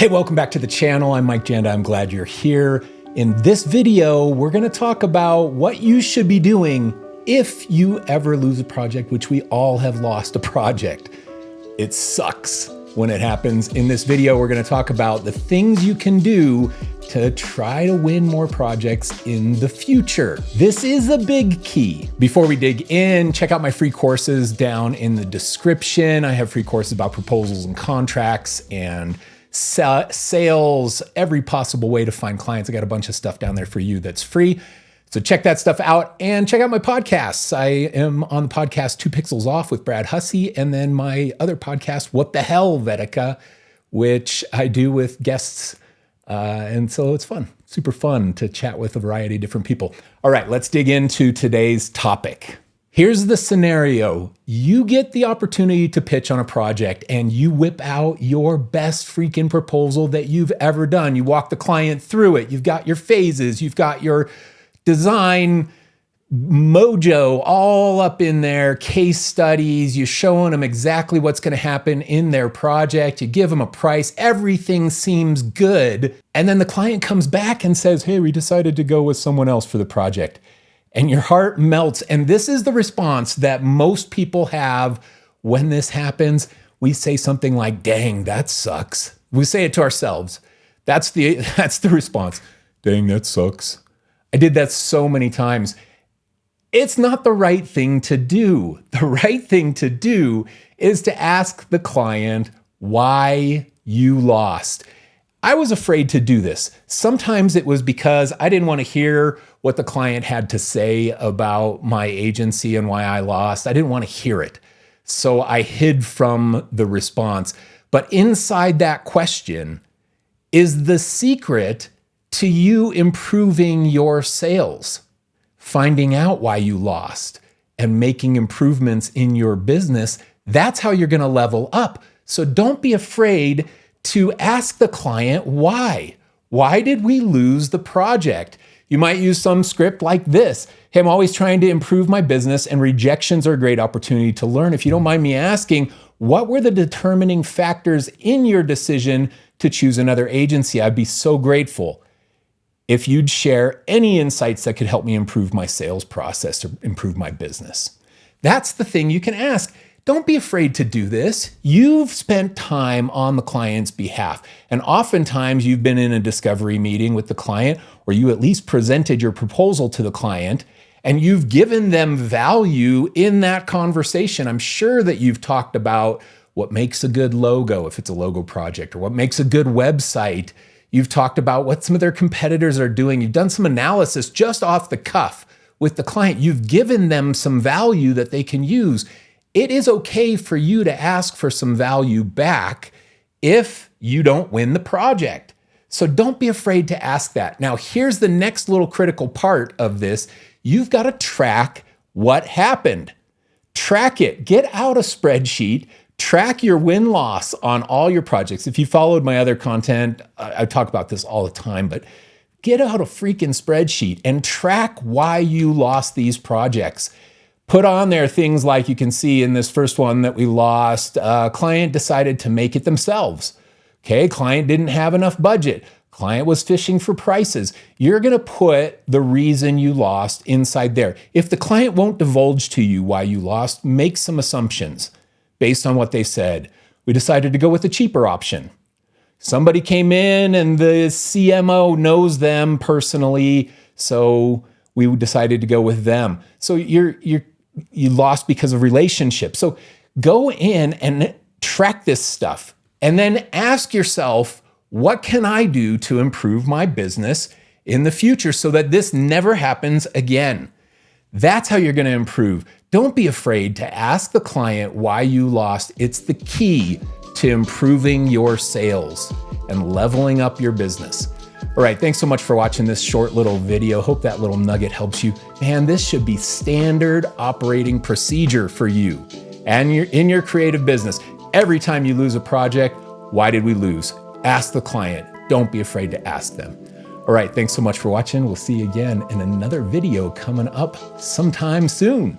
Hey, welcome back to the channel. I'm Mike Janda. I'm glad you're here. In this video, we're going to talk about what you should be doing if you ever lose a project, which we all have lost a project. It sucks when it happens. In this video, we're going to talk about the things you can do to try to win more projects in the future. This is a big key. Before we dig in, check out my free courses down in the description. I have free courses about proposals and contracts and sales, every possible way to find clients. I got a bunch of stuff down there for you that's free. So check that stuff out and check out my podcasts. I am on the podcast 2 Pixels Off with Brad Hussey, and then my other podcast, What the Hell, Vedika, which I do with guests. And so it's fun, super fun to chat with a variety of different people. All right, let's dig into today's topic. Here's the scenario. You get the opportunity to pitch on a project and you whip out your best freaking proposal that you've ever done. You walk the client through it. You've got your phases. You've got your design mojo all up in there, case studies. You're showing them exactly what's going to happen in their project. You give them a price. Everything seems good. And then the client comes back and says, hey, we decided to go with someone else for the project. And your heart melts. And this is the response that most people have when this happens. We say something like, dang, that sucks. We say it to ourselves. That's the response. Dang, that sucks. I did that so many times. It's not the right thing to do. The right thing to do is to ask the client why you lost. I was afraid to do this. Sometimes it was because I didn't want to hear what the client had to say about my agency and why I lost. I didn't want to hear it. So I hid from the response. But inside that question is the secret to you improving your sales, finding out why you lost and making improvements in your business. That's how you're going to level up. So don't be afraid to ask the client why. Why did we lose the project? You might use some script like this. Hey, I'm always trying to improve my business and rejections are a great opportunity to learn. If you don't mind me asking, what were the determining factors in your decision to choose another agency? I'd be so grateful if you'd share any insights that could help me improve my sales process or improve my business. That's the thing you can ask. Don't be afraid to do this. You've spent time on the client's behalf. And oftentimes you've been in a discovery meeting with the client, or you at least presented your proposal to the client, and you've given them value in that conversation. I'm sure that you've talked about what makes a good logo, if it's a logo project, or what makes a good website. You've talked about what some of their competitors are doing. You've done some analysis just off the cuff with the client. You've given them some value that they can use. It is okay for you to ask for some value back if you don't win the project. So don't be afraid to ask that. Now, here's the next little critical part of this. You've got to track what happened. Track it. Get out a spreadsheet. Track your win-loss on all your projects. If you followed my other content, I talk about this all the time, but get out a freaking spreadsheet and track why you lost these projects. Put on there things like you can see in this first one that we lost. Client decided to make it themselves. Okay, client didn't have enough budget. Client was fishing for prices. You're going to put the reason you lost inside there. If the client won't divulge to you why you lost, make some assumptions based on what they said. We decided to go with a cheaper option. Somebody came in and the CMO knows them personally, so we decided to go with them. So you lost because of relationship. So go in and track this stuff and then ask yourself, what can I do to improve my business in the future so that this never happens again? That's how you're going to improve. Don't be afraid to ask the client why you lost. It's the key to improving your sales and leveling up your business. All right, thanks so much for watching this short little video. Hope that little nugget helps you. Man, this should be standard operating procedure for you and in your creative business. Every time you lose a project, why did we lose? Ask the client. Don't be afraid to ask them. All right, thanks so much for watching. We'll see you again in another video coming up sometime soon.